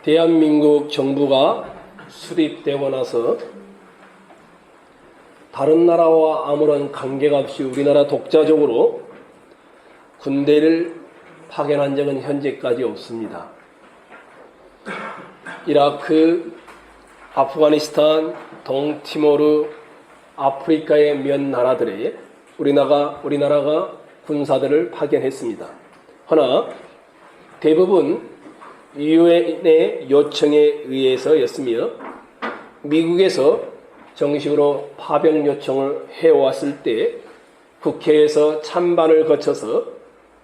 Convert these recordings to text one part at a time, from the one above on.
대한민국 정부가 수립되고 나서 다른 나라와 아무런 관계가 없이 우리나라 독자적으로 군대를 파견한 적은 현재까지 없습니다. 이라크, 아프가니스탄, 동티모르, 아프리카의 몇 나라들에 우리나라가 군사들을 파견했습니다. 허나 대부분 유엔의 요청에 의해서였으며 미국에서 정식으로 파병 요청을 해왔을 때 국회에서 찬반을 거쳐서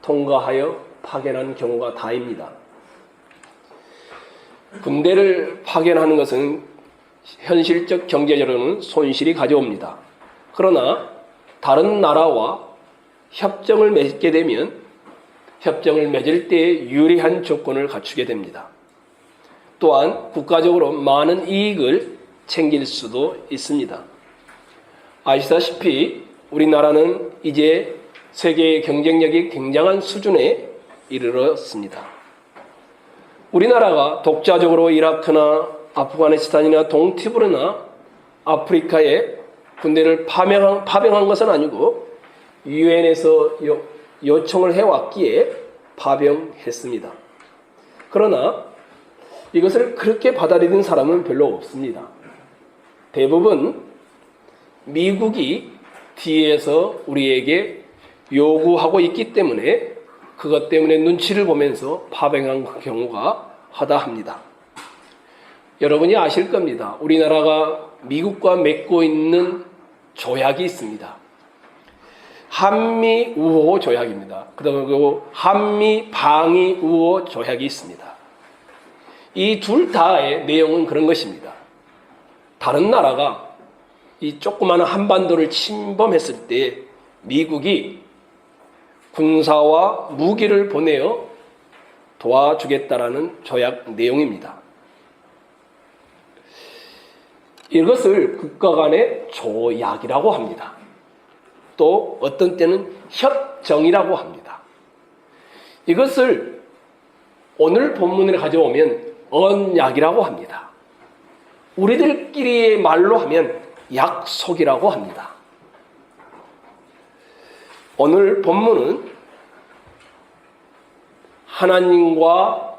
통과하여 파견한 경우가 다입니다. 군대를 파견하는 것은 현실적 경제적으로는 손실이 가져옵니다. 그러나 다른 나라와 협정을 맺게 되면 협정을 맺을 때 유리한 조건을 갖추게 됩니다. 또한 국가적으로 많은 이익을 챙길 수도 있습니다. 아시다시피 우리나라는 이제 세계의 경쟁력이 굉장한 수준에 이르렀습니다. 우리나라가 독자적으로 이라크나 아프가니스탄이나 동티모르나 아프리카에 군대를 파병한 것은 아니고 유엔에서 요청을 해왔기에 파병했습니다. 그러나 이것을 그렇게 받아들이는 사람은 별로 없습니다. 대부분 미국이 뒤에서 우리에게 요구하고 있기 때문에 그것 때문에 눈치를 보면서 파병한 경우가 허다합니다. 여러분이 아실 겁니다. 우리나라가 미국과 맺고 있는 조약이 있습니다. 한미 우호 조약입니다. 그리고 한미 방위 우호 조약이 있습니다. 이 둘 다의 내용은 그런 것입니다. 다른 나라가 이 조그마한 한반도를 침범했을 때 미국이 군사와 무기를 보내어 도와주겠다라는 조약 내용입니다. 이것을 국가 간의 조약이라고 합니다. 또 어떤 때는 협정이라고 합니다. 이것을 오늘 본문을 가져오면 언약이라고 합니다. 우리들끼리의 말로 하면 약속이라고 합니다. 오늘 본문은 하나님과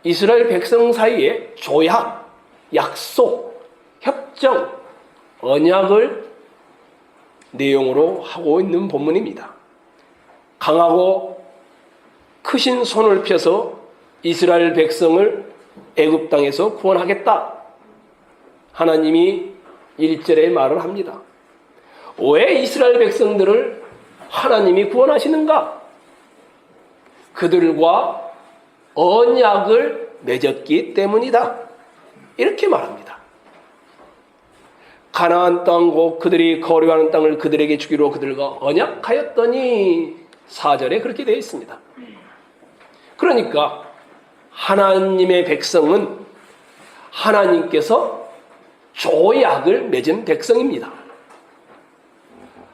이스라엘 백성 사이의 조약, 약속, 협정, 언약을 내용으로 하고 있는 본문입니다. 강하고 크신 손을 펴서 이스라엘 백성을 애굽 땅에서 구원하겠다. 하나님이 1절에 말을 합니다. 왜 이스라엘 백성들을 하나님이 구원하시는가? 그들과 언약을 맺었기 때문이다. 이렇게 말합니다. 가나안 땅 곧 그들이 거류하는 땅을 그들에게 주기로 그들과 언약하였더니 4절에 그렇게 되어 있습니다. 그러니까 하나님의 백성은 하나님께서 조약을 맺은 백성입니다.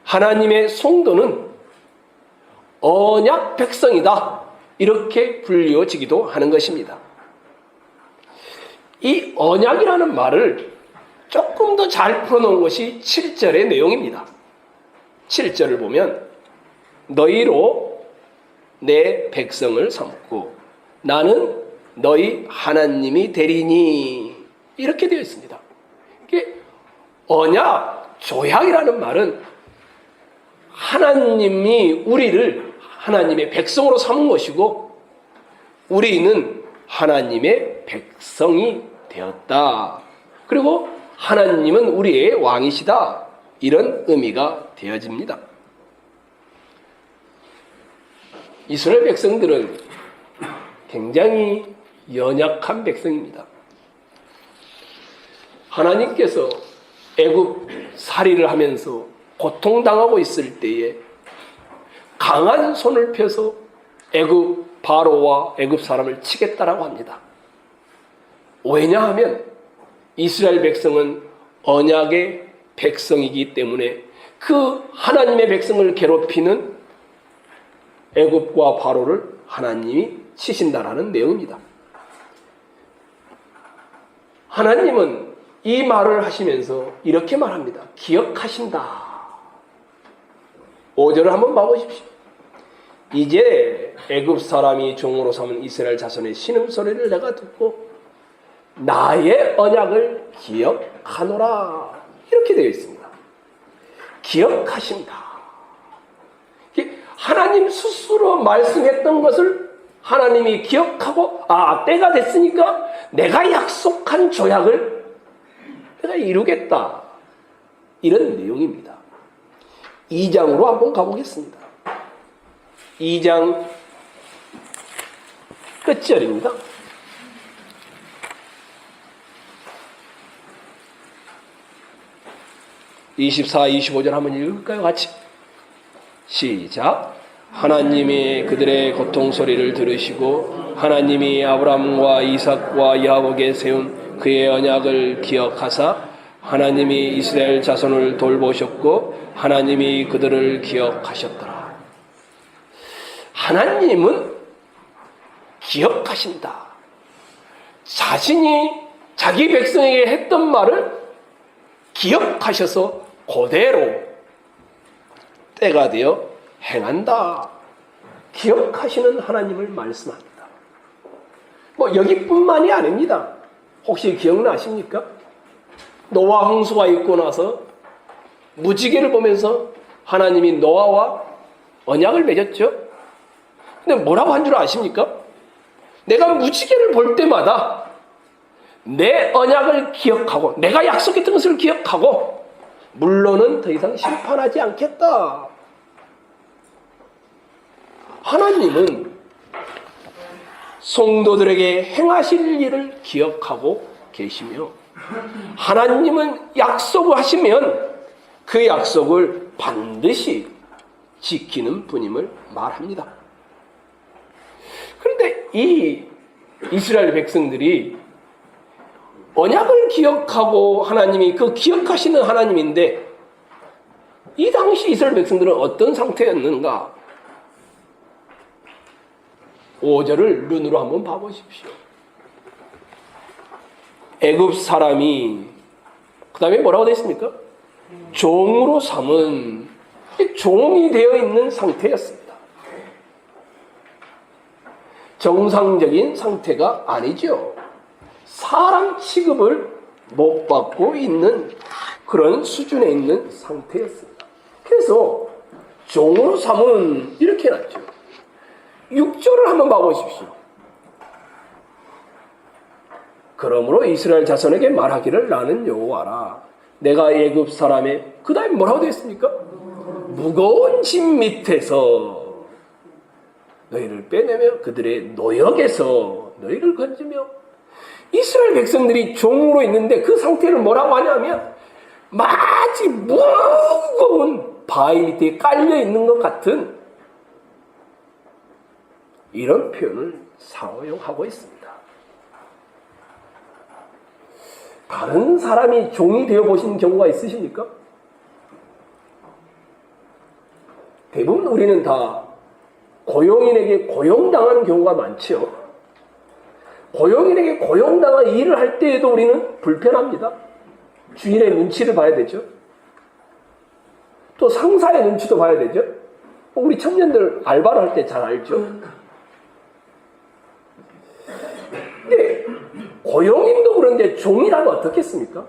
하나님의 성도는 언약 백성이다. 이렇게 불리워지기도 하는 것입니다. 이 언약이라는 말을 조금 더 잘 풀어놓은 것이 7절의 내용입니다. 7절을 보면 너희로 내 백성을 삼고 나는 너희 하나님이 되리니 이렇게 되어 있습니다. 이게 언약, 조약이라는 말은 하나님이 우리를 하나님의 백성으로 삼은 것이고 우리는 하나님의 백성이 되었다. 그리고 하나님은 우리의 왕이시다. 이런 의미가 되어집니다. 이스라엘 백성들은 굉장히 연약한 백성입니다. 하나님께서 애굽 살이를 하면서 고통당하고 있을 때에 강한 손을 펴서 애굽 바로와 애굽 사람을 치겠다라고 합니다. 왜냐하면 이스라엘 백성은 언약의 백성이기 때문에 그 하나님의 백성을 괴롭히는 애굽과 바로를 하나님이 치신다라는 내용입니다. 하나님은 이 말을 하시면서 이렇게 말합니다. 기억하신다. 5절을 한번 봐보십시오. 이제 애굽 사람이 종으로 삼은 이스라엘 자손의 신음소리를 내가 듣고 나의 언약을 기억하노라. 이렇게 되어 있습니다. 기억하신다. 하나님 스스로 말씀했던 것을 하나님이 기억하고 때가 됐으니까 내가 약속한 조약을 내가 이루겠다. 이런 내용입니다. 2장으로 한번 가보겠습니다. 2장 끝절입니다. 24, 25절 한번 읽을까요? 같이. 시작. 하나님이 그들의 고통 소리를 들으시고 하나님이 아브라함과 이삭과 야곱에 세운 그의 언약을 기억하사 하나님이 이스라엘 자손을 돌보셨고 하나님이 그들을 기억하셨더라. 하나님은 기억하신다. 자신이 자기 백성에게 했던 말을 기억하셔서 그대로 때가 되어 행한다. 기억하시는 하나님을 말씀합니다. 여기뿐만이 아닙니다. 혹시 기억나십니까? 노아 홍수가 있고 나서 무지개를 보면서 하나님이 노아와 언약을 맺었죠. 근데 뭐라고 한 줄 아십니까? 내가 무지개를 볼 때마다 내 언약을 기억하고 내가 약속했던 것을 기억하고 물론은 더 이상 심판하지 않겠다. 하나님은 성도들에게 행하실 일을 기억하고 계시며 하나님은 약속을 하시면 그 약속을 반드시 지키는 분임을 말합니다. 그런데 이 이스라엘 백성들이 언약을 기억하고 하나님이 그 기억하시는 하나님인데 이 당시 이스라엘 백성들은 어떤 상태였는가? 5절을 눈으로 한번 봐보십시오. 애굽 사람이 그 다음에 뭐라고 되어 있습니까? 종으로 삼은 종이 되어 있는 상태였습니다. 정상적인 상태가 아니죠. 사람 취급을 못 받고 있는 그런 수준에 있는 상태였습니다. 그래서 종으로 삼은 이렇게 해놨죠. 6절을 한번 봐보십시오. 그러므로 이스라엘 자손에게 말하기를 나는 여호와라. 내가 애굽 사람의 그 다음에 뭐라고 되어 있습니까? 무거운 짐 밑에서 너희를 빼내며 그들의 노역에서 너희를 건지며 이스라엘 백성들이 종으로 있는데 그 상태를 뭐라고 하냐면 마치 무거운 바위 밑에 깔려 있는 것 같은 이런 표현을 사용하고 있습니다. 다른 사람이 종이 되어 보신 경우가 있으십니까? 대부분 우리는 다 고용인에게 고용당하는 경우가 많죠. 고용인에게 고용당한 일을 할 때에도 우리는 불편합니다. 주인의 눈치를 봐야 되죠. 또 상사의 눈치도 봐야 되죠. 우리 청년들 알바를 할 때 잘 알죠. 근데 고용인도 그런데 종이라면 어떻겠습니까?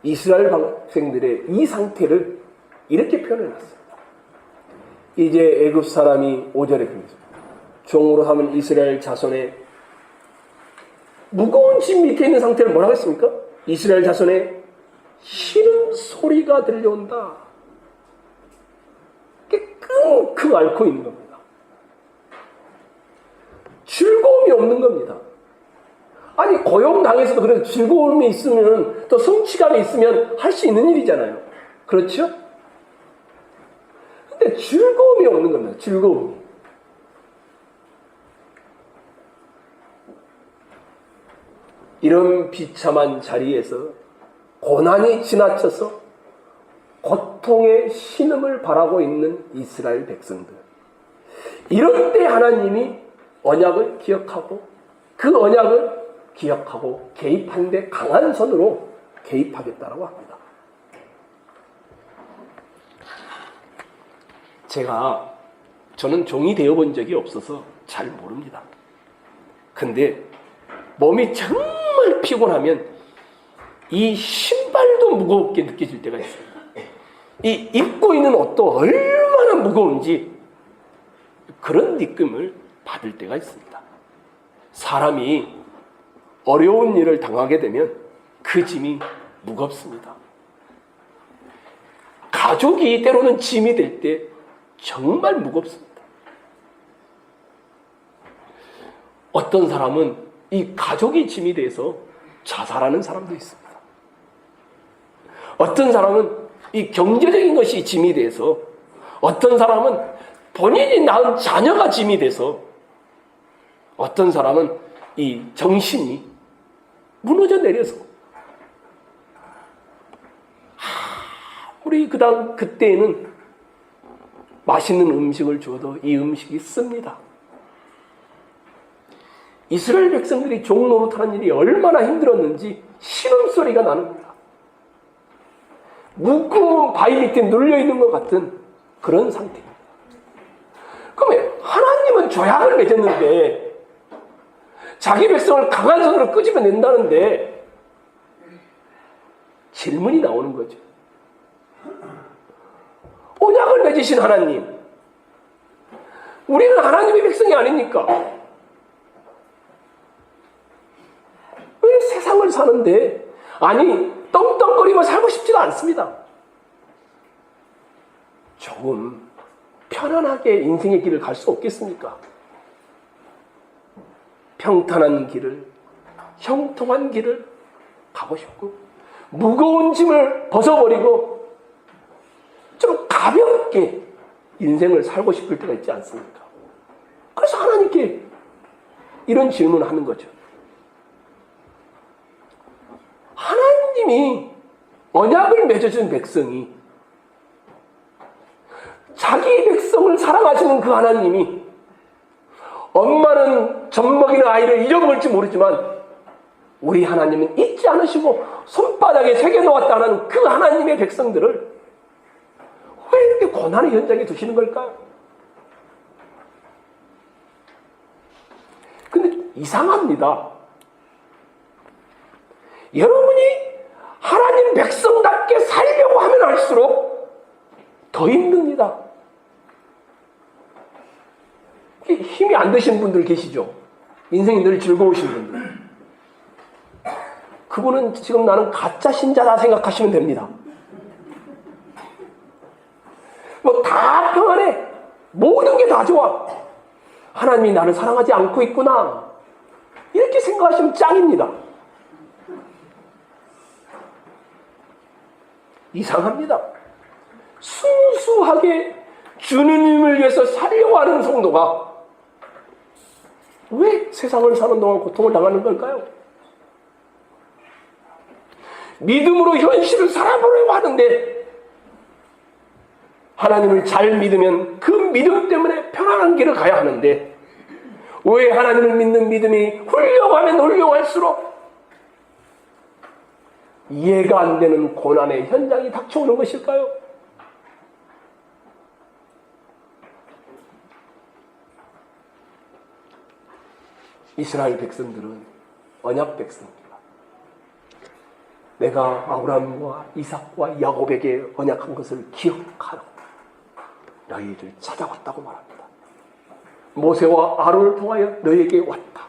이스라엘 백성들의 이 상태를 이렇게 표현해놨습니다. 이제 애굽 사람이 5절에 그랬습니다. 종으로 삼은 이스라엘 자손의 무거운 짐 밑에 있는 상태를 뭐라고 했습니까? 이스라엘 자손의 신음 소리가 들려온다. 끙끙 앓고 있는 겁니다. 즐거움이 없는 겁니다. 아니 고용당에서도 그래도 즐거움이 있으면 또 성취감이 있으면 할 수 있는 일이잖아요. 그렇죠? 근데 즐거움이 없는 겁니다. 즐거움이. 이런 비참한 자리에서 고난이 지나쳐서 고통의 신음을 바라고 있는 이스라엘 백성들. 이럴 때 하나님이 언약을 기억하고 그 언약을 기억하고 개입하는데 강한 손으로 개입하겠다라고 합니다. 저는 종이 되어본 적이 없어서 잘 모릅니다. 근데 몸이 정말 피곤하면 이 신발도 무겁게 느껴질 때가 있어요. 이 입고 있는 옷도 얼마나 무거운지 그런 느낌을 받을 때가 있습니다. 사람이 어려운 일을 당하게 되면 그 짐이 무겁습니다. 가족이 때로는 짐이 될 때 정말 무겁습니다. 어떤 사람은 이 가족이 짐이 돼서 자살하는 사람도 있습니다. 어떤 사람은 이 경제적인 것이 짐이 돼서, 어떤 사람은 본인이 낳은 자녀가 짐이 돼서, 어떤 사람은 이 정신이 무너져 내려서, 우리 그때에는 맛있는 음식을 주어도 이 음식이 씁니다. 이스라엘 백성들이 종 노릇하는 일이 얼마나 힘들었는지 신음소리가 나눕니다. 묶음 바위 밑에 눌려있는 것 같은 그런 상태입니다. 그러면 하나님은 조약을 맺었는데 자기 백성을 강한 손으로 끄집어낸다는데 질문이 나오는 거죠. 언약을 맺으신 하나님, 우리는 하나님의 백성이 아닙니까? 왜 세상을 사는데, 아니 떵떵거리며 살고 싶지가 않습니다. 조금 편안하게 인생의 길을 갈 수 없겠습니까? 평탄한 길을, 형통한 길을 가고 싶고, 무거운 짐을 벗어버리고 좀 가볍게 인생을 살고 싶을 때가 있지 않습니까? 그래서 하나님께 이런 질문을 하는 거죠. 하나님이 언약을 맺어준 백성이, 자기 백성을 사랑하시는 그 하나님이, 엄마는 젖먹이는 아이를 잊어먹을지 모르지만 우리 하나님은 잊지 않으시고 손바닥에 새겨놓았다는 그 하나님의 백성들을 왜 이렇게 고난의 현장에 두시는 걸까요? 근데 이상합니다. 여러분이 하나님 백성답게 살려고 하면 할수록 더 힘듭니다. 힘이 안 드신 분들 계시죠? 인생이 늘 즐거우신 분들. 그분은 지금 나는 가짜 신자다 생각하시면 됩니다. 뭐 다 평안해. 모든 게 다 좋아. 하나님이 나를 사랑하지 않고 있구나. 이렇게 생각하시면 짱입니다. 이상합니다. 순수하게 주님을 위해서 살려고 하는 성도가 왜 세상을 사는 동안 고통을 당하는 걸까요? 믿음으로 현실을 살아보려고 하는데, 하나님을 잘 믿으면 그 믿음 때문에 편안한 길을 가야 하는데, 왜 하나님을 믿는 믿음이 훌륭하면 훌륭할수록 이해가 안 되는 고난의 현장이 닥쳐오는 것일까요? 이스라엘 백성들은 언약 백성입니다. 내가 아브라함과 이삭과 야곱에게 언약한 것을 기억하라. 너희를 찾아왔다고 말합니다. 모세와 아론을 통하여 너희에게 왔다.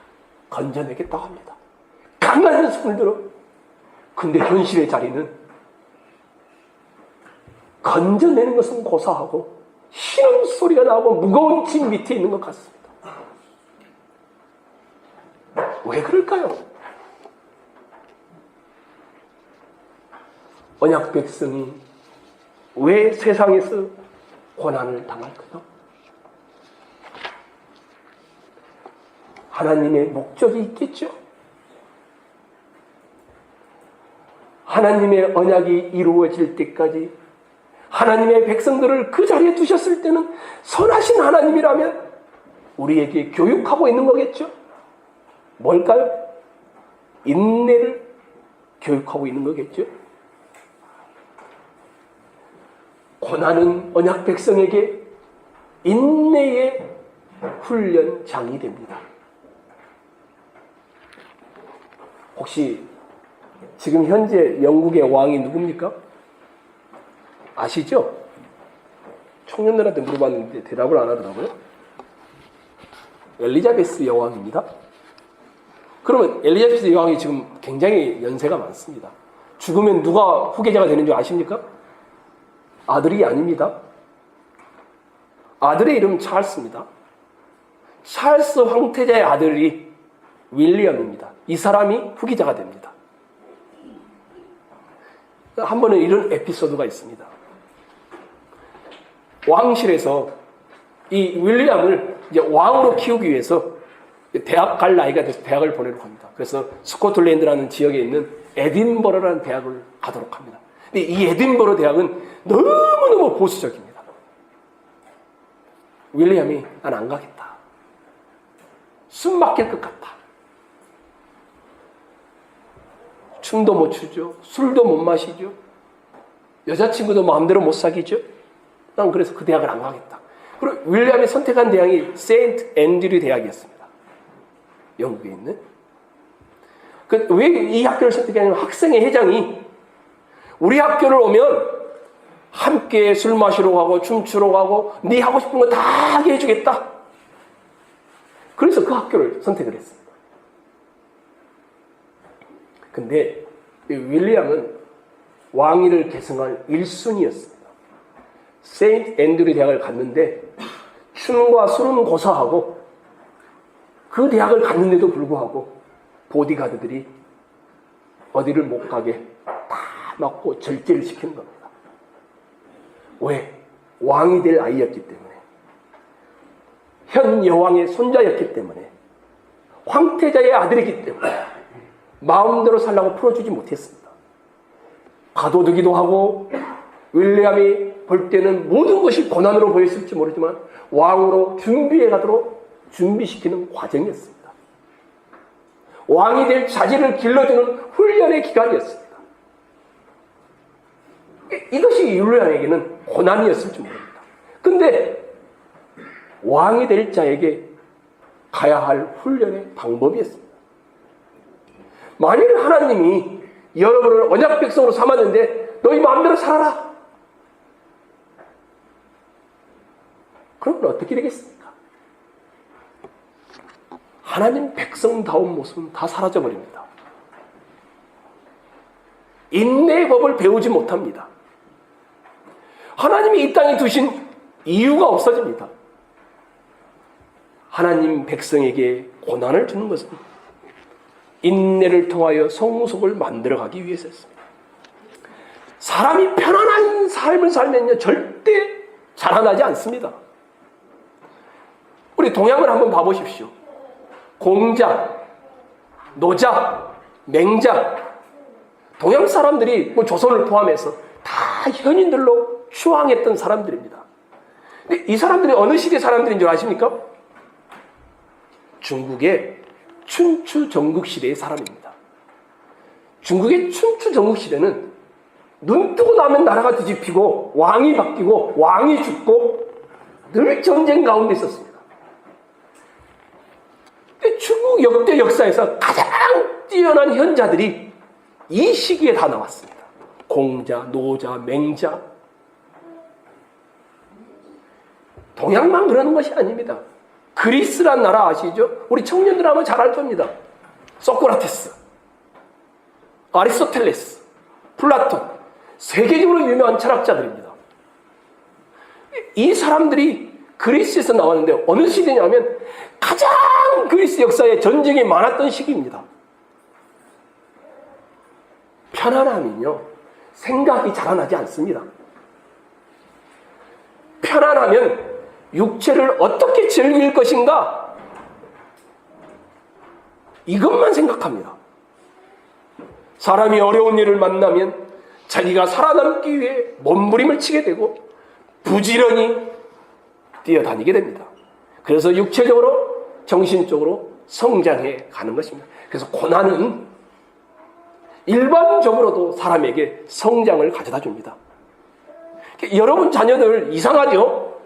건져내겠다고 합니다. 강한 손을 들어. 근데 현실의 자리는 건져내는 것은 고사하고 신음소리가 나오고 무거운 짐 밑에 있는 것 같습니다. 왜 그럴까요? 언약 백성이 왜 세상에서 고난을 당할까요? 하나님의 목적이 있겠죠? 하나님의 언약이 이루어질 때까지 하나님의 백성들을 그 자리에 두셨을 때는 선하신 하나님이라면 우리에게 교육하고 있는 거겠죠? 뭘까요? 인내를 교육하고 있는 거겠죠. 고난은 언약 백성에게 인내의 훈련장이 됩니다. 혹시 지금 현재 영국의 왕이 누굽니까? 아시죠? 청년들한테 물어봤는데 대답을 안 하더라고요. 엘리자베스 여왕입니다. 그러면 엘리자베스 여왕이 지금 굉장히 연세가 많습니다. 죽으면 누가 후계자가 되는 줄 아십니까? 아들이 아닙니다. 아들의 이름은 찰스입니다. 찰스 황태자의 아들이 윌리엄입니다. 이 사람이 후계자가 됩니다. 한 번은 이런 에피소드가 있습니다. 왕실에서 이 윌리엄을 이제 왕으로 키우기 위해서 대학 갈 나이가 돼서 대학을 보내려고 합니다. 그래서 스코틀랜드라는 지역에 있는 에딘버러라는 대학을 가도록 합니다. 근데 이 에딘버러 대학은 너무너무 보수적입니다. 윌리엄이 난 안 가겠다. 숨 막힐 것 같다. 춤도 못 추죠. 술도 못 마시죠. 여자친구도 마음대로 못 사귀죠. 난 그래서 그 대학을 안 가겠다. 그리고 윌리엄이 선택한 대학이 세인트 앤드류 대학이었습니다. 영국에 있는. 왜 이 학교를 선택했냐면 학생회 회장이 우리 학교를 오면 함께 술 마시러 가고 춤추러 가고 네 하고 싶은 거 다 하게 해주겠다. 그래서 그 학교를 선택을 했습니다. 근데 윌리엄은 왕위를 계승할 1순위였습니다. 세인트 앤드류 대학을 갔는데 춤과 술은 고사하고 그 대학을 갔는데도 불구하고 보디가드들이 어디를 못 가게 다 막고 절제를 시키는 겁니다. 왜? 왕이 될 아이였기 때문에, 현 여왕의 손자였기 때문에, 황태자의 아들이기 때문에 마음대로 살라고 풀어주지 못했습니다. 가둬두기도 하고 윌리엄이 볼 때는 모든 것이 고난으로 보였을지 모르지만 왕으로 준비해 가도록 준비시키는 과정이었습니다. 왕이 될 자질을 길러주는 훈련의 기간이었습니다. 이것이 윌리엄에게는 고난이었을지 모릅니다. 근데 왕이 될 자에게 가야 할 훈련의 방법이었습니다. 만일 하나님이 여러분을 언약 백성으로 삼았는데 너희 마음대로 살아라. 그러면 어떻게 되겠습니까? 하나님 백성다운 모습은 다 사라져버립니다. 인내의 법을 배우지 못합니다. 하나님이 이 땅에 두신 이유가 없어집니다. 하나님 백성에게 고난을 주는 것은 인내를 통하여 성속을 만들어가기 위해서였습니다. 사람이 편안한 삶을 살면요 절대 자라나지 않습니다. 우리 동양을 한번 봐보십시오. 공자, 노자, 맹자, 동양 사람들이 조선을 포함해서 다 현인들로 추앙했던 사람들입니다. 근데 이 사람들이 어느 시대 사람들인 줄 아십니까? 중국의 춘추 전국시대의 사람입니다. 중국의 춘추 전국시대는 눈 뜨고 나면 나라가 뒤집히고 왕이 바뀌고 왕이 죽고 늘 전쟁 가운데 있었습니다. 중국 역대 역사에서 가장 뛰어난 현자들이 이 시기에 다 나왔습니다. 공자, 노자, 맹자. 동양만 그러는 것이 아닙니다. 그리스란 나라 아시죠? 우리 청년들 하면 잘 알 겁니다. 소크라테스, 아리스토텔레스, 플라톤, 세계적으로 유명한 철학자들입니다. 이 사람들이 그리스에서 나왔는데 어느 시대냐면 가장 그리스 역사에 전쟁이 많았던 시기입니다. 편안하면요 생각이 자라나지 않습니다. 편안하면 육체를 어떻게 즐길 것인가 이것만 생각합니다. 사람이 어려운 일을 만나면 자기가 살아남기 위해 몸부림을 치게 되고 부지런히 뛰어다니게 됩니다. 그래서 육체적으로 정신적으로 성장해 가는 것입니다. 그래서 고난은 일반적으로도 사람에게 성장을 가져다 줍니다. 여러분 자녀들 이상하죠?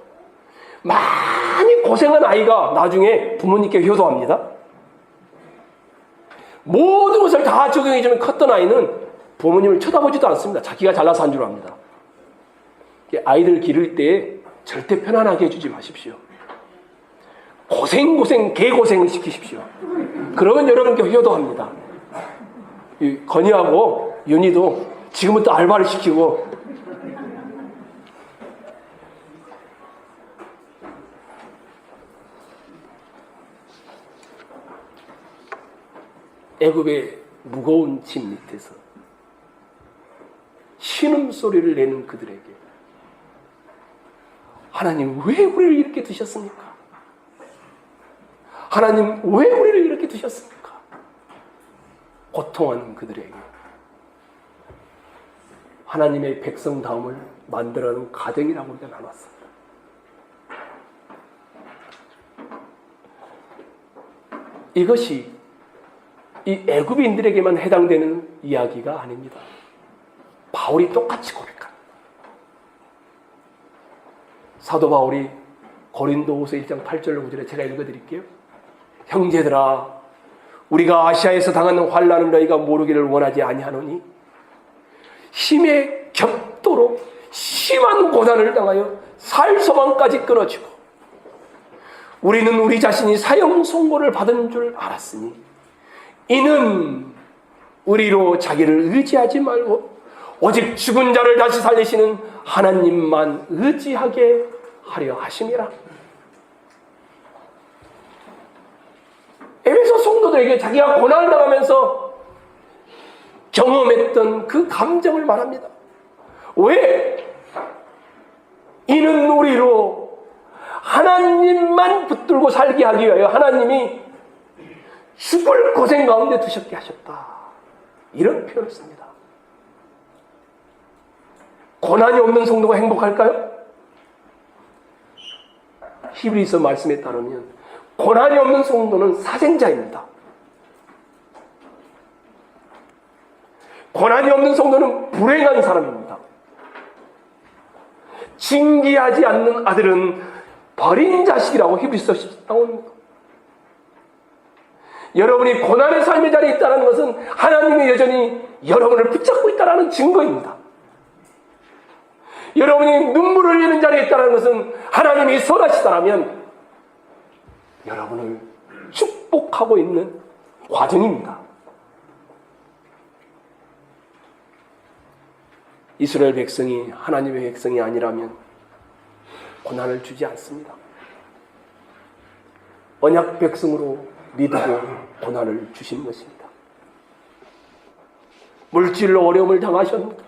많이 고생한 아이가 나중에 부모님께 효도합니다. 모든 것을 다 적용해주는 컸던 아이는 부모님을 쳐다보지도 않습니다. 자기가 잘나서 한 줄 압니다. 아이들 기를 때 절대 편안하게 해주지 마십시오. 개고생을 시키십시오. 그러면 여러분께 효도합니다. 건이하고 윤희도 지금부터 알바를 시키고 애굽의 무거운 짐 밑에서 신음소리를 내는 그들에게 하나님 왜 우리를 이렇게 두셨습니까? 하나님 왜 우리를 이렇게 두셨습니까? 고통하는 그들에게 하나님의 백성다움을 만들어가는 가정이라고 우리가 나눴습니다. 이것이 이 애굽인들에게만 해당되는 이야기가 아닙니다. 바울이 똑같이 고백합니다. 사도 바울이 고린도후서 1장 8절 9절에 제가 읽어드릴게요. 형제들아, 우리가 아시아에서 당하는 환난을 너희가 모르기를 원하지 아니하노니 힘에 겹도록 심한 고난을 당하여 살 소망까지 끊어지고 우리는 우리 자신이 사형 선고를 받은 줄 알았으니 이는 우리로 자기를 의지하지 말고 오직 죽은 자를 다시 살리시는 하나님만 의지하게 하려 하심이라. 에베소 성도들에게 자기가 고난을 당하면서 경험했던 그 감정을 말합니다. 왜? 이는 우리로 하나님만 붙들고 살게 하기 위하여 하나님이 죽을 고생 가운데 두셨게 하셨다. 이런 표현을 씁니다. 고난이 없는 성도가 행복할까요? 히브리서 말씀에 따르면 고난이 없는 성도는 사생자입니다. 고난이 없는 성도는 불행한 사람입니다. 징계하지 않는 아들은 버린 자식이라고 히브리서 나옵니다. 여러분이 고난의 삶의 자리에 있다는 것은 하나님이 여전히 여러분을 붙잡고 있다는 증거입니다. 여러분이 눈물을 흘리는 자리에 있다는 것은 하나님이 선하시다라면 여러분을 축복하고 있는 과정입니다. 이스라엘 백성이 하나님의 백성이 아니라면 고난을 주지 않습니다. 언약 백성으로 믿고 고난을 주신 것입니다. 물질로 어려움을 당하셨습니까?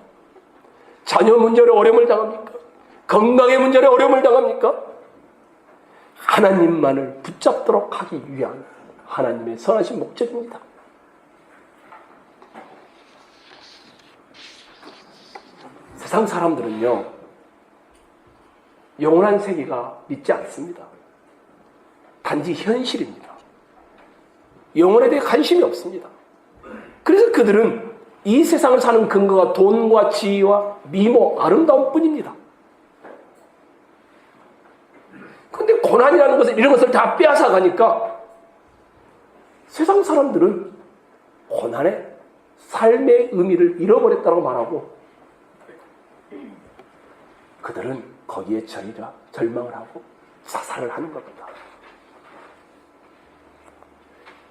자녀 문제로 어려움을 당합니까? 건강의 문제로 어려움을 당합니까? 하나님만을 붙잡도록 하기 위한 하나님의 선하신 목적입니다. 세상 사람들은요, 영원한 세계가 믿지 않습니다. 단지 현실입니다. 영혼에 대해 관심이 없습니다. 그래서 그들은 이 세상을 사는 근거가 돈과 지위와 미모, 아름다움 뿐입니다. 그런데 고난이라는 것은 이런 것을 다 빼앗아 가니까 세상 사람들은 고난의 삶의 의미를 잃어버렸다고 말하고 그들은 거기에 절망을 하고 자살을 하는 겁니다.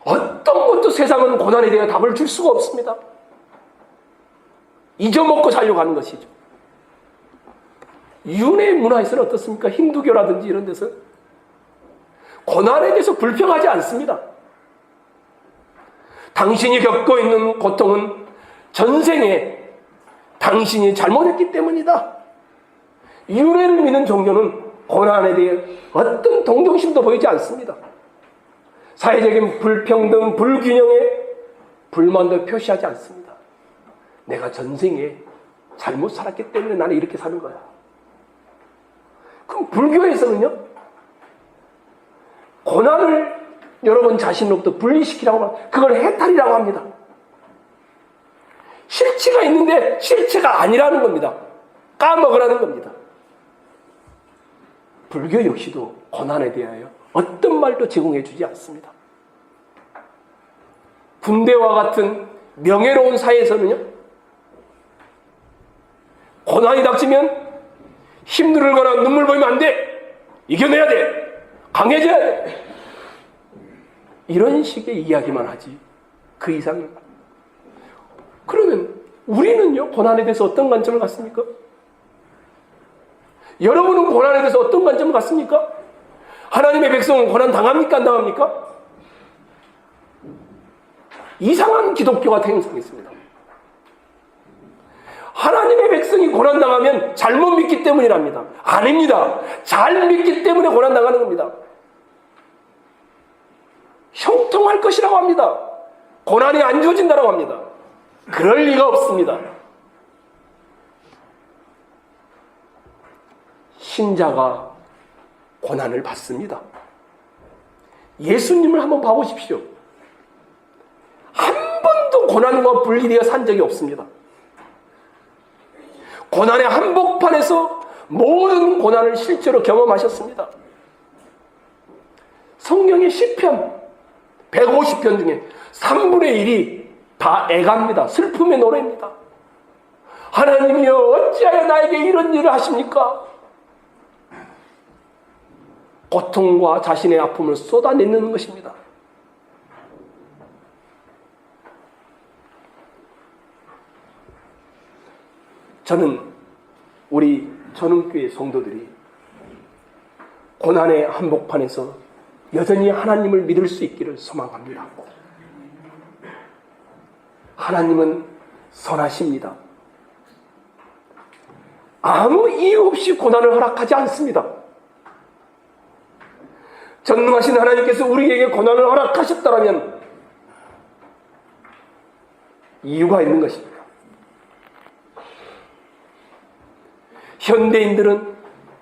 어떤 것도 세상은 고난에 대해 답을 줄 수가 없습니다. 잊어먹고 살려고 하는 것이죠. 윤회 문화에서는 어떻습니까? 힌두교라든지 이런 데서 고난에 대해서 불평하지 않습니다. 당신이 겪고 있는 고통은 전생에 당신이 잘못했기 때문이다. 윤회를 믿는 종교는 고난에 대해 어떤 동정심도 보이지 않습니다. 사회적인 불평등, 불균형에 불만도 표시하지 않습니다. 내가 전생에 잘못 살았기 때문에 나는 이렇게 사는 거야. 그럼 불교에서는요, 고난을 여러분 자신으로부터 분리시키라고 합니다. 그걸 해탈이라고 합니다. 실체가 있는데 실체가 아니라는 겁니다. 까먹으라는 겁니다. 불교 역시도 고난에 대하여 어떤 말도 제공해 주지 않습니다. 군대와 같은 명예로운 사회에서는요, 고난이 닥치면 힘들거나 눈물 보이면 안 돼. 이겨내야 돼. 강해져야 돼. 이런 식의 이야기만 하지 그 이상. 그러면 우리는요, 고난에 대해서 어떤 관점을 갖습니까? 여러분은 고난에 대해서 어떤 관점을 갖습니까? 하나님의 백성은 고난 당합니까? 안 당합니까? 이상한 기독교가 태생했습니다. 하나님의 백성이 고난당하면 잘못 믿기 때문이랍니다. 아닙니다. 잘 믿기 때문에 고난당하는 겁니다. 형통할 것이라고 합니다. 고난이 안 주어진다고 합니다. 그럴 리가 없습니다. 신자가 고난을 받습니다. 예수님을 한번 봐보십시오. 한 번도 고난과 분리되어 산 적이 없습니다. 고난의 한복판에서 모든 고난을 실제로 경험하셨습니다. 성경의 시편 150편 중에 3분의 1이 다 애가입니다. 슬픔의 노래입니다. 하나님이여 어찌하여 나에게 이런 일을 하십니까? 고통과 자신의 아픔을 쏟아내는 것입니다. 저는 우리 전흥교회 성도들이 고난의 한복판에서 여전히 하나님을 믿을 수 있기를 소망합니다. 하나님은 선하십니다. 아무 이유 없이 고난을 허락하지 않습니다. 전능하신 하나님께서 우리에게 고난을 허락하셨다면 이유가 있는 것입니다. 현대인들은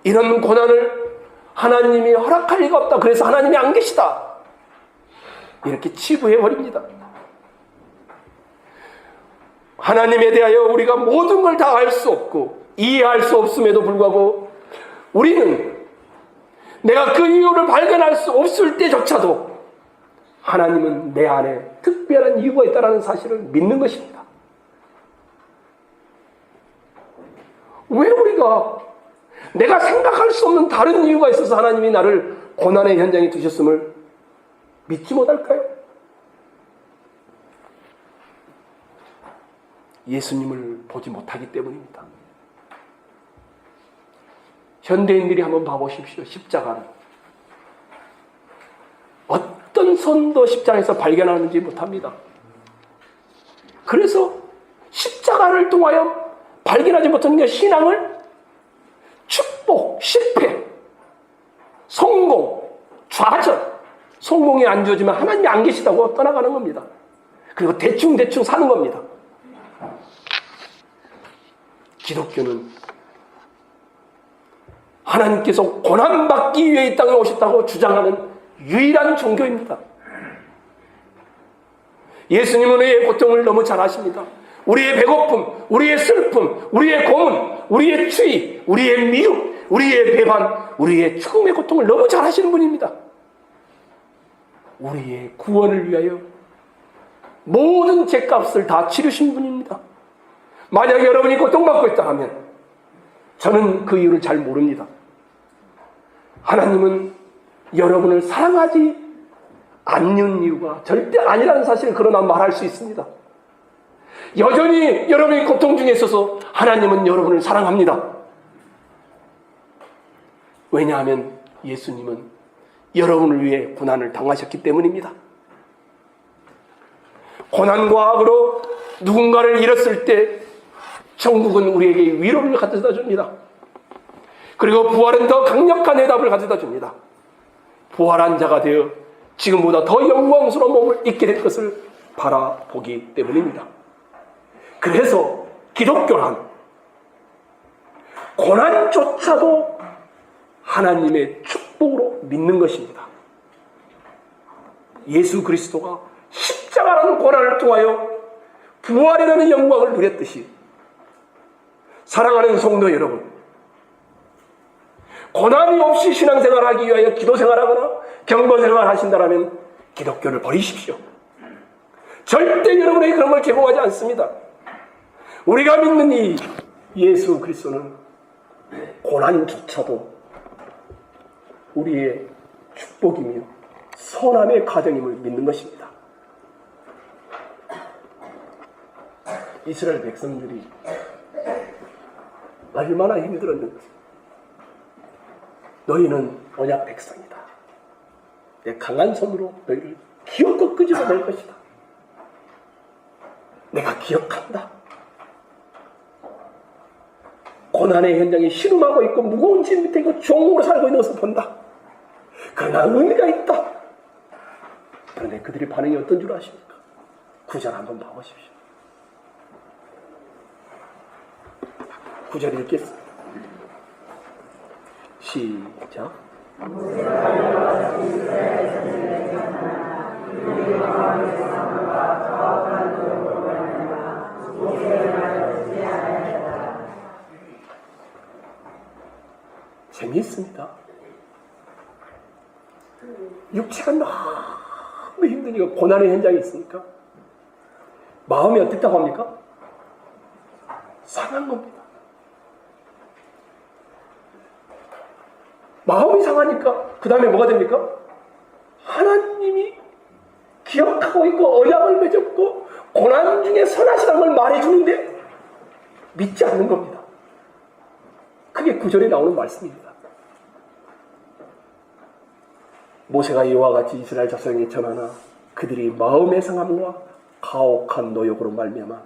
이런 고난을 하나님이 허락할 리가 없다. 그래서 하나님이 안 계시다. 이렇게 치부해버립니다. 하나님에 대하여 우리가 모든 걸 다 알 수 없고 이해할 수 없음에도 불구하고 우리는 내가 그 이유를 발견할 수 없을 때조차도 하나님은 내 안에 특별한 이유가 있다는 사실을 믿는 것입니다. 왜 우리가 내가 생각할 수 없는 다른 이유가 있어서 하나님이 나를 고난의 현장에 두셨음을 믿지 못할까요? 예수님을 보지 못하기 때문입니다. 현대인들이 한번 봐보십시오. 십자가를 어떤 선도 십자가에서 발견하는지 못합니다. 그래서 십자가를 통하여 발견하지 못하는 게 신앙을 축복, 실패, 성공, 좌절, 성공이 안 주어지면 하나님이 안 계시다고 떠나가는 겁니다. 그리고 대충 사는 겁니다. 기독교는 하나님께서 고난받기 위해 이 땅에 오셨다고 주장하는 유일한 종교입니다. 예수님은 우리의 고통을 너무 잘 아십니다. 우리의 배고픔, 우리의 슬픔, 우리의 고문, 우리의 추위, 우리의 미움, 우리의 배반, 우리의 죽음의 고통을 너무 잘 아시는 분입니다. 우리의 구원을 위하여 모든 죄값을 다 치르신 분입니다. 만약 여러분이 고통받고 있다 하면 저는 그 이유를 잘 모릅니다. 하나님은 여러분을 사랑하지 않는 이유가 절대 아니라는 사실을 그러나 말할 수 있습니다. 여전히 여러분이 고통 중에 있어서 하나님은 여러분을 사랑합니다. 왜냐하면 예수님은 여러분을 위해 고난을 당하셨기 때문입니다. 고난과 악으로 누군가를 잃었을 때 천국은 우리에게 위로를 가져다 줍니다. 그리고 부활은 더 강력한 해답을 가져다 줍니다. 부활한 자가 되어 지금보다 더 영광스러운 몸을 입게 될 것을 바라보기 때문입니다. 그래서 기독교란 고난조차도 하나님의 축복으로 믿는 것입니다. 예수 그리스도가 십자가라는 고난을 통하여 부활이라는 영광을 누렸듯이 사랑하는 성도 여러분, 고난이 없이 신앙생활하기 위하여 기도생활하거나 경건생활 하신다면 기독교를 버리십시오. 절대 여러분에게 그런 걸 제공하지 않습니다. 우리가 믿는 이 예수 그리스도는 고난조차도 우리의 축복이며 선함의 가정임을 믿는 것입니다. 이스라엘 백성들이 얼마나 힘들었는지. 너희는 언약 백성이다. 내 강한 손으로 너희를 기어코 끄집어낼 것이다. 내가 기억한다. 고난의 현장에 신음하고 있고 무거운 짐 밑에 있고 종으로 살고 있는 것을 본다. 그러나 의미가 있다. 그런데 그들의 반응이 어떤 줄 아십니까? 9절 한번 봐보십시오. 9절 읽겠습니다. 시작. 재미있습니다. 육체가 너무 힘드니까 고난의 현장에 있으니까 마음이 어떻다고 합니까? 상한 겁니다. 마음이 상하니까 그 다음에 뭐가 됩니까? 하나님이 기억하고 있고 언약을 맺었고 고난 중에 선하시다는 걸 말해주는데 믿지 않는 겁니다. 그게 9절에 나오는 말씀입니다. 모세가 이와 같이 이스라엘 자손에게 전하나 그들이 마음의 상함과 가혹한 노역으로 말미암아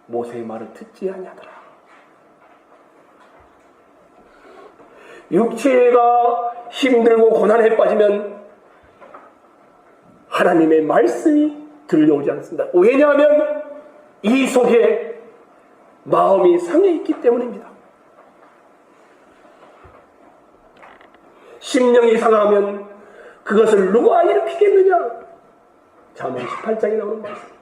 모세의 말을 듣지 아니하더라. 육체가 힘들고 고난에 빠지면 하나님의 말씀이 들려오지 않습니다. 왜냐하면 이 속에 마음이 상해 있기 때문입니다. 심령이 상하면 그것을 누가 일으키겠느냐? 잠언 18장에 나오는 말씀입니다.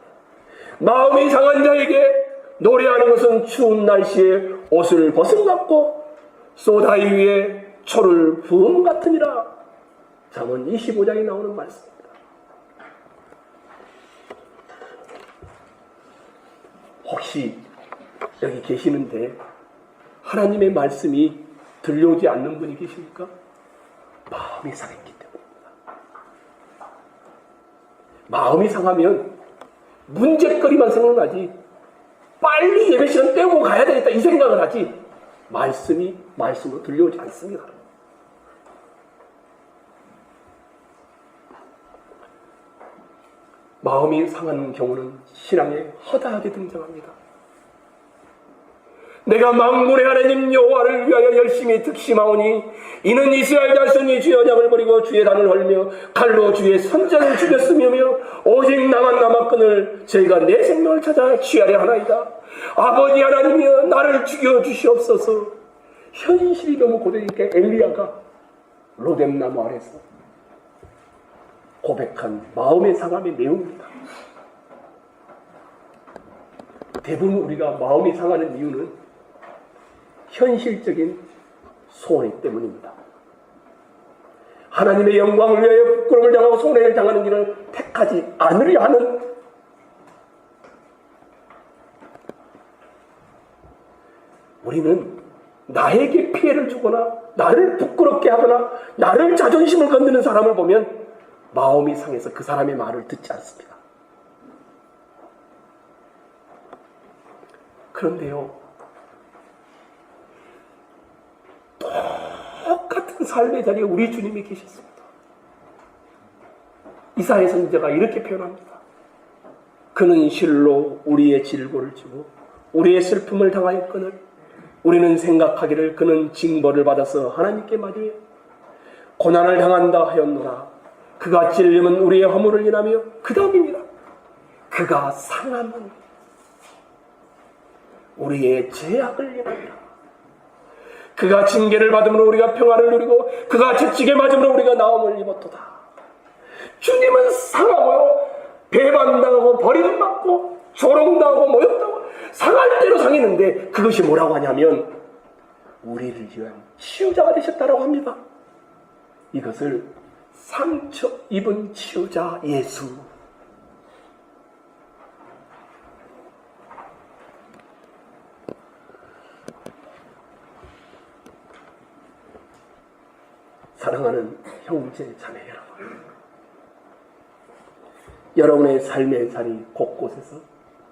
마음이 상한 자에게 노래하는 것은 추운 날씨에 옷을 벗은 같고 소다이 위에 초를 부은 같으니라. 잠언 25장에 나오는 말씀입니다. 혹시 여기 계시는데 하나님의 말씀이 들려오지 않는 분이 계십니까? 마음이 상했기 때문입니다. 마음이 상하면 문제거리만 생각나지 빨리 예배 시간 때우고 가야 되겠다 이 생각을 하지 말씀으로 들려오지 않습니다. 마음이 상한 경우는 신앙에 허다하게 등장합니다. 내가 만군의 하나님 여호와를 위하여 열심히 득심하오니 이는 이스라엘 자손이 주의 언약을 버리고 주의 단을 헐며 칼로 주의 선자를 죽였으며 오직 나만 남았거늘 저희가 내 생명을 찾아 취하려 하나이다. 아버지 하나님이여 나를 죽여주시옵소서. 현실이 너무 고되니까 엘리야가 로뎀나무 아래서 고백한 마음의 상함의 내용입니다. 대부분 우리가 마음이 상하는 이유는 현실적인 손해 때문입니다. 하나님의 영광을 위하여 부끄러움을 당하고 손해를 당하는 길을 택하지 않으려 하는 우리는 나에게 피해를 주거나 나를 부끄럽게 하거나 나를 자존심을 건드는 사람을 보면 마음이 상해서 그 사람의 말을 듣지 않습니다. 그런데요, 똑같은 삶의 자리에 우리 주님이 계셨습니다. 이사야 선지자가 이렇게 표현합니다. 그는 실로 우리의 질고를 지고 우리의 슬픔을 당하였거늘 우리는 생각하기를 그는 징벌을 받아서 하나님께 맞으며 고난을 당한다 하였노라. 그가 찔림은 우리의 허물을 인하며 그 다음입니다. 그가 상함은 우리의 죄악을 인하리라. 그가 징계를 받음으로 우리가 평화를 누리고 그가 채찍에 맞음으로 우리가 나음을 입었도다. 주님은 상하고요, 배반당하고 버림받고 조롱당하고 모욕당하고 상할 대로 상했는데 그것이 뭐라고 하냐면 우리를 위한 치유자가 되셨다라고 합니다. 이것을 상처 입은 치유자 예수. 사랑하는 형제 자매 여러분, 여러분의 삶의 자리 곳곳에서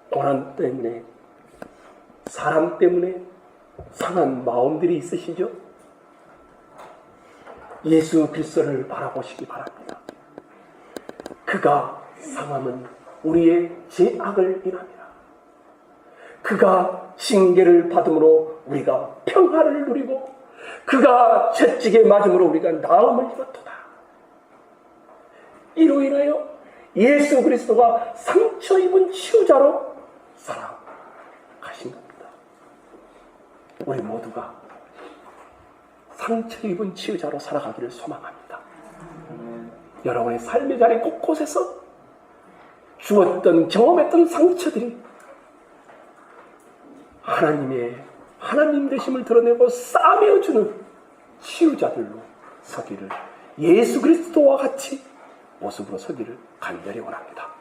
고난 때문에, 사람 때문에 상한 마음들이 있으시죠? 예수 그리스도를 바라보시기 바랍니다. 그가 상함은 우리의 죄악을 인함이라. 그가 징계를 받음으로 우리가 평화를 누리고 그가 채찍에 맞음으로 우리가 나음을 입었도다. 이로 인하여 예수 그리스도가 상처 입은 치유자로 살아가신 겁니다. 우리 모두가 상처 입은 치유자로 살아가기를 소망합니다. 여러분의 삶의 자리 곳곳에서 주었던 경험했던 상처들이 하나님 되심을 드러내고 싸매어주는 치유자들로 서기를, 예수 그리스도와 같이 모습으로 서기를 간절히 원합니다.